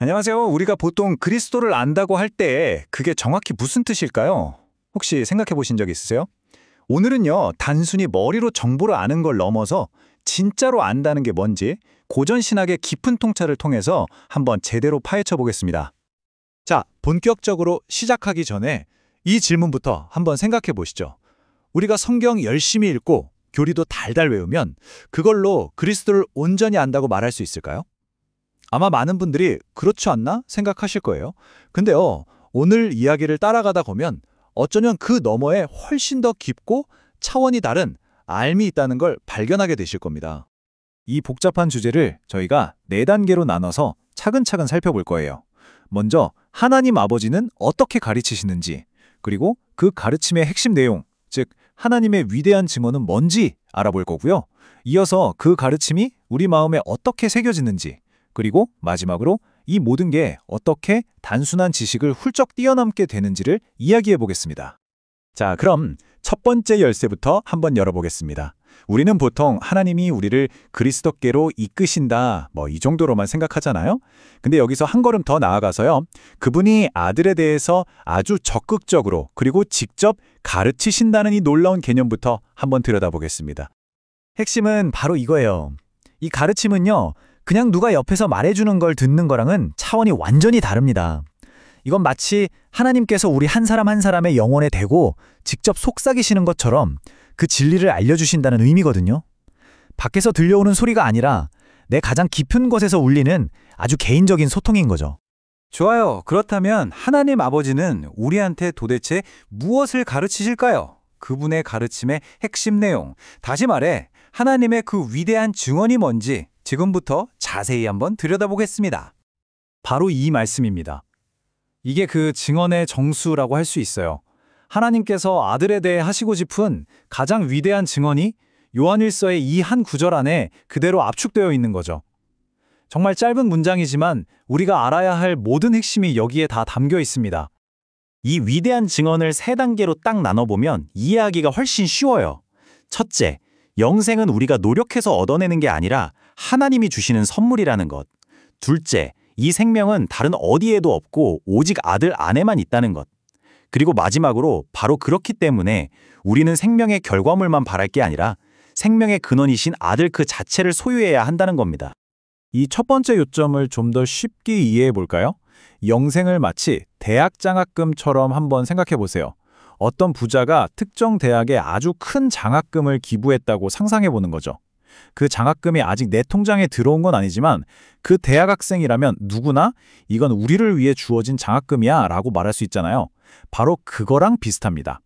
안녕하세요. 우리가 보통 그리스도를 안다고 할 때 그게 정확히 무슨 뜻일까요? 혹시 생각해 보신 적 있으세요? 오늘은요, 단순히 머리로 정보를 아는 걸 넘어서 진짜로 안다는 게 뭔지 고전 신학의 깊은 통찰을 통해서 한번 제대로 파헤쳐 보겠습니다. 자, 본격적으로 시작하기 전에 이 질문부터 한번 생각해 보시죠. 우리가 성경 열심히 읽고 교리도 달달 외우면 그걸로 그리스도를 온전히 안다고 말할 수 있을까요? 아마 많은 분들이 그렇지 않나 생각하실 거예요. 근데요, 오늘 이야기를 따라가다 보면 어쩌면 그 너머에 훨씬 더 깊고 차원이 다른 알미 있다는 걸 발견하게 되실 겁니다. 이 복잡한 주제를 저희가 4단계로 나눠서 차근차근 살펴볼 거예요. 먼저 하나님 아버지는 어떻게 가르치시는지, 그리고 그 가르침의 핵심 내용, 즉 하나님의 위대한 증언은 뭔지 알아볼 거고요. 이어서 그 가르침이 우리 마음에 어떻게 새겨지는지, 그리고 마지막으로 이 모든 게 어떻게 단순한 지식을 훌쩍 뛰어넘게 되는지를 이야기해 보겠습니다. 자, 그럼 첫 번째 열쇠부터 한번 열어보겠습니다. 우리는 보통 하나님이 우리를 그리스도께로 이끄신다, 이 정도로만 생각하잖아요. 근데 여기서 한 걸음 더 나아가서요. 그분이 아들에 대해서 아주 적극적으로 그리고 직접 가르치신다는 이 놀라운 개념부터 한번 들여다보겠습니다. 핵심은 바로 이거예요. 이 가르침은요, 그냥 누가 옆에서 말해주는 걸 듣는 거랑은 차원이 완전히 다릅니다. 이건 마치 하나님께서 우리 한 사람 한 사람의 영혼에 대고 직접 속삭이시는 것처럼 그 진리를 알려주신다는 의미거든요. 밖에서 들려오는 소리가 아니라 내 가장 깊은 곳에서 울리는 아주 개인적인 소통인 거죠. 좋아요. 그렇다면 하나님 아버지는 우리한테 도대체 무엇을 가르치실까요? 그분의 가르침의 핵심 내용, 다시 말해 하나님의 그 위대한 증언이 뭔지 지금부터 자세히 한번 들여다보겠습니다. 바로 이 말씀입니다. 이게 그 증언의 정수라고 할 수 있어요. 하나님께서 아들에 대해 하시고 싶은 가장 위대한 증언이 요한일서의 이 한 구절 안에 그대로 압축되어 있는 거죠. 정말 짧은 문장이지만 우리가 알아야 할 모든 핵심이 여기에 다 담겨 있습니다. 이 위대한 증언을 3단계로 딱 나눠보면 이해하기가 훨씬 쉬워요. 첫째, 영생은 우리가 노력해서 얻어내는 게 아니라 하나님이 주시는 선물이라는 것. 둘째, 이 생명은 다른 어디에도 없고 오직 아들 안에만 있다는 것. 그리고 마지막으로 바로 그렇기 때문에 우리는 생명의 결과물만 바랄 게 아니라 생명의 근원이신 아들 그 자체를 소유해야 한다는 겁니다. 이 첫 번째 요점을 좀 더 쉽게 이해해 볼까요? 영생을 마치 대학 장학금처럼 한번 생각해 보세요. 어떤 부자가 특정 대학에 아주 큰 장학금을 기부했다고 상상해 보는 거죠. 그 장학금이 아직 내 통장에 들어온 건 아니지만 그 대학 학생이라면 누구나 이건 우리를 위해 주어진 장학금이야 라고 말할 수 있잖아요. 바로 그거랑 비슷합니다.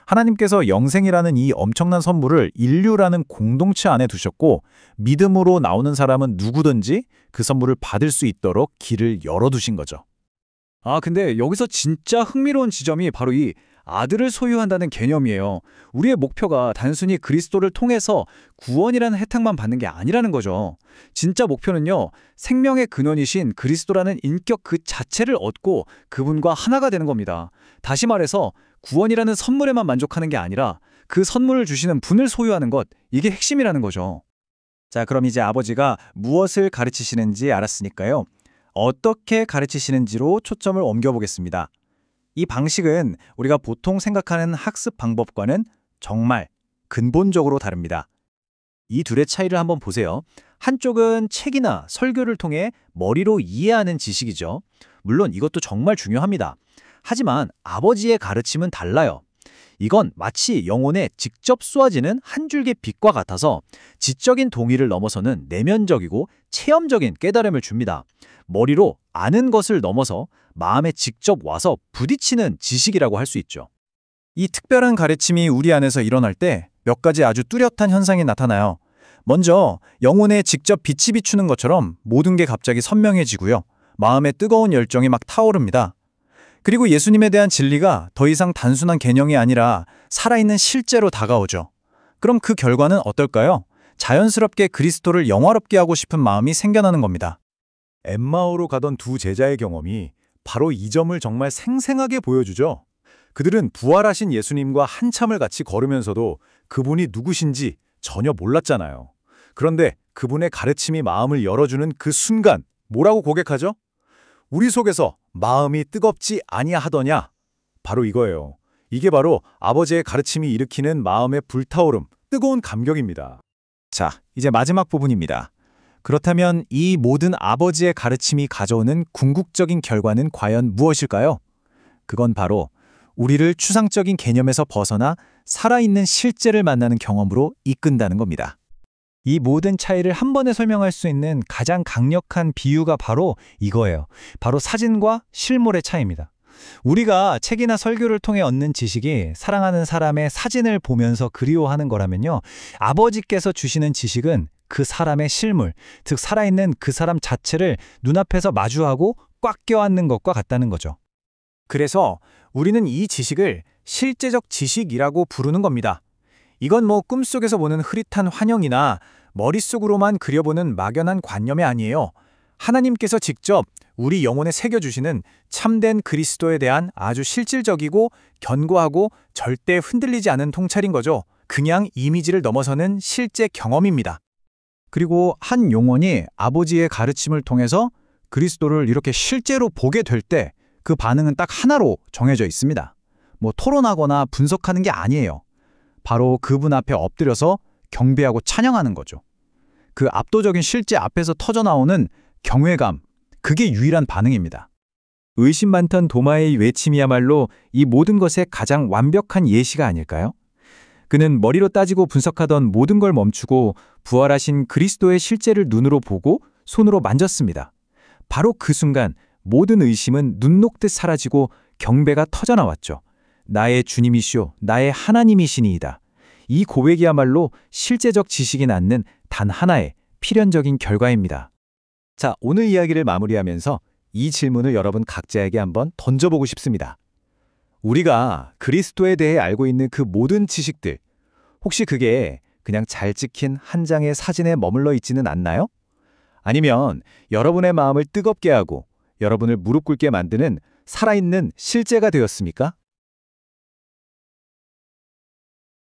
하나님께서 영생이라는 이 엄청난 선물을 인류라는 공동체 안에 두셨고 믿음으로 나오는 사람은 누구든지 그 선물을 받을 수 있도록 길을 열어두신 거죠. 근데 여기서 진짜 흥미로운 지점이 바로 이 아들을 소유한다는 개념이에요. 우리의 목표가 단순히 그리스도를 통해서 구원이라는 혜택만 받는 게 아니라는 거죠. 진짜 목표는요, 생명의 근원이신 그리스도라는 인격 그 자체를 얻고 그분과 하나가 되는 겁니다. 다시 말해서 구원이라는 선물에만 만족하는 게 아니라 그 선물을 주시는 분을 소유하는 것, 이게 핵심이라는 거죠. 자, 그럼 이제 아버지가 무엇을 가르치시는지 알았으니까요. 어떻게 가르치시는지로 초점을 옮겨보겠습니다. 이 방식은 우리가 보통 생각하는 학습 방법과는 정말 근본적으로 다릅니다. 이 둘의 차이를 한번 보세요. 한쪽은 책이나 설교를 통해 머리로 이해하는 지식이죠. 물론 이것도 정말 중요합니다. 하지만 아버지의 가르침은 달라요. 이건 마치 영혼에 직접 쏘아지는 한 줄기 빛과 같아서 지적인 동의를 넘어서는 내면적이고 체험적인 깨달음을 줍니다. 머리로 아는 것을 넘어서 마음에 직접 와서 부딪히는 지식이라고 할 수 있죠. 이 특별한 가르침이 우리 안에서 일어날 때 몇 가지 아주 뚜렷한 현상이 나타나요. 먼저 영혼에 직접 빛이 비추는 것처럼 모든 게 갑자기 선명해지고요. 마음에 뜨거운 열정이 막 타오릅니다. 그리고 예수님에 대한 진리가 더 이상 단순한 개념이 아니라 살아있는 실제로 다가오죠. 그럼 그 결과는 어떨까요? 자연스럽게 그리스도를 영화롭게 하고 싶은 마음이 생겨나는 겁니다. 엠마오로 가던 두 제자의 경험이 바로 이 점을 정말 생생하게 보여주죠. 그들은 부활하신 예수님과 한참을 같이 걸으면서도 그분이 누구신지 전혀 몰랐잖아요. 그런데 그분의 가르침이 마음을 열어주는 그 순간 뭐라고 고백하죠? 우리 속에서 마음이 뜨겁지 아니하더냐? 바로 이거예요. 이게 바로 아버지의 가르침이 일으키는 마음의 불타오름, 뜨거운 감격입니다. 자, 이제 마지막 부분입니다. 그렇다면 이 모든 아버지의 가르침이 가져오는 궁극적인 결과는 과연 무엇일까요? 그건 바로 우리를 추상적인 개념에서 벗어나 살아있는 실제를 만나는 경험으로 이끈다는 겁니다. 이 모든 차이를 한 번에 설명할 수 있는 가장 강력한 비유가 바로 이거예요. 바로 사진과 실물의 차이입니다. 우리가 책이나 설교를 통해 얻는 지식이 사랑하는 사람의 사진을 보면서 그리워하는 거라면요. 아버지께서 주시는 지식은 그 사람의 실물, 즉 살아있는 그 사람 자체를 눈앞에서 마주하고 꽉 껴안는 것과 같다는 거죠. 그래서 우리는 이 지식을 실제적 지식이라고 부르는 겁니다. 이건 뭐 꿈속에서 보는 흐릿한 환영이나 머릿속으로만 그려보는 막연한 관념이 아니에요. 하나님께서 직접 우리 영혼에 새겨주시는 참된 그리스도에 대한 아주 실질적이고 견고하고 절대 흔들리지 않은 통찰인 거죠. 그냥 이미지를 넘어서는 실제 경험입니다. 그리고 한 영혼이 아버지의 가르침을 통해서 그리스도를 이렇게 실제로 보게 될 때 그 반응은 딱 하나로 정해져 있습니다. 뭐 토론하거나 분석하는 게 아니에요. 바로 그분 앞에 엎드려서 경배하고 찬양하는 거죠. 그 압도적인 실제 앞에서 터져나오는 경외감, 그게 유일한 반응입니다. 의심 많던 도마의 외침이야말로 이 모든 것의 가장 완벽한 예시가 아닐까요? 그는 머리로 따지고 분석하던 모든 걸 멈추고 부활하신 그리스도의 실제를 눈으로 보고 손으로 만졌습니다. 바로 그 순간 모든 의심은 눈 녹듯 사라지고 경배가 터져나왔죠. 나의 주님이시오, 나의 하나님이시니이다. 이 고백이야말로 실제적 지식이 낳는 단 하나의 필연적인 결과입니다. 자, 오늘 이야기를 마무리하면서 이 질문을 여러분 각자에게 한번 던져보고 싶습니다. 우리가 그리스도에 대해 알고 있는 그 모든 지식들, 혹시 그게 그냥 잘 찍힌 한 장의 사진에 머물러 있지는 않나요? 아니면 여러분의 마음을 뜨겁게 하고 여러분을 무릎 꿇게 만드는 살아있는 실제가 되었습니까?